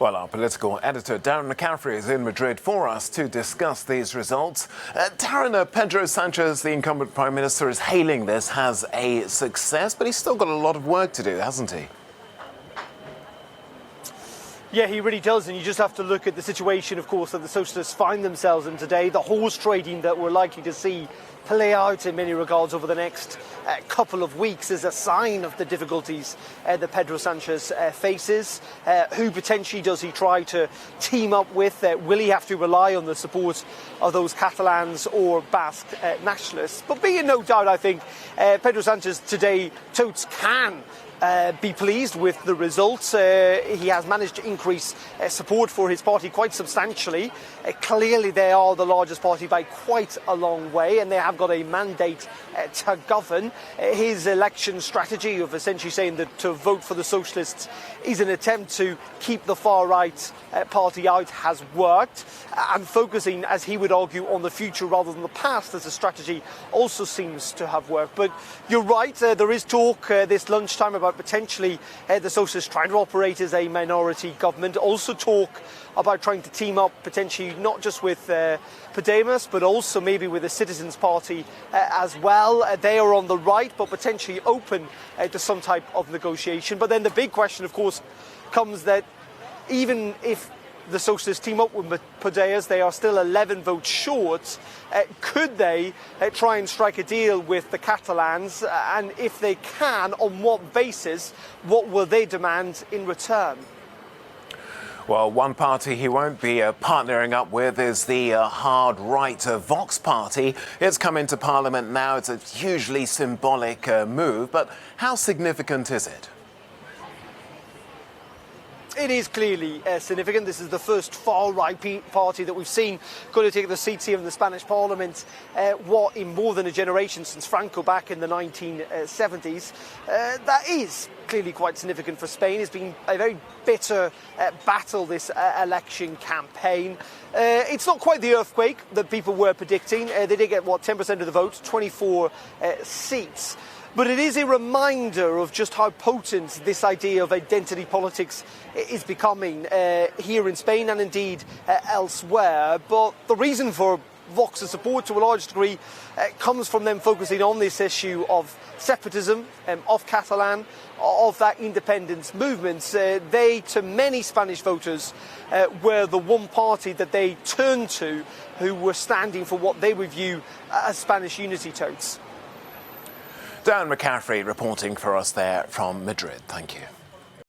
Well, our political editor, Darren McCaffrey, is in Madrid for us to discuss these results. Darren, Pedro Sanchez, the incumbent Prime Minister, is hailing this as a success, but he's still got a lot of work to do, hasn't he? Yeah, he really does, and you just have to look at the situation, of course, that the Socialists find themselves in today, the horse trading that we're likely to see play out in many regards over the next couple of weeks is a sign of the difficulties that Pedro Sanchez faces. Who potentially does he try to team up with? Will he have to rely on the support of those Catalans or Basque nationalists? But be in no doubt, I think, Pedro Sanchez today totes can be pleased with the results. He has managed to increase support for his party quite substantially. Clearly they are the largest party by quite a long way, and they have got a mandate to govern. His election strategy of essentially saying that to vote for the Socialists is an attempt to keep the far-right party out has worked, and focusing, as he would argue, on the future rather than the past as a strategy also seems to have worked. But you're right, there is talk this lunchtime about potentially the Socialists trying to operate as a minority government. Also talk about trying to team up potentially not just with Podemos but also maybe with the Citizens Party as well. They are on the right but potentially open to some type of negotiation. But then the big question, of course, comes that even if the Socialists team up with Podemos, they are still 11 votes short. Could they try and strike a deal with the Catalans? And if they can, on what basis? What will they demand in return? Well, one party he won't be partnering up with is the hard right Vox party. It's come into Parliament now. It's a hugely symbolic move, but how significant is it? It is clearly significant. This is the first far-right party that we've seen going to take the seats here in the Spanish Parliament in more than a generation, since Franco back in the 1970s. That is clearly quite significant for Spain. It's been a very bitter battle, this election campaign. It's not quite the earthquake that people were predicting. They did get, 10% of the vote, 24 seats. But it is a reminder of just how potent this idea of identity politics is becoming here in Spain and indeed elsewhere. But the reason for Vox's support to a large degree comes from them focusing on this issue of separatism, of Catalan, of that independence movement. They, to many Spanish voters, were the one party that they turned to who were standing for what they would view as Spanish unity totes. Darren McCaffrey reporting for us there from Madrid. Thank you.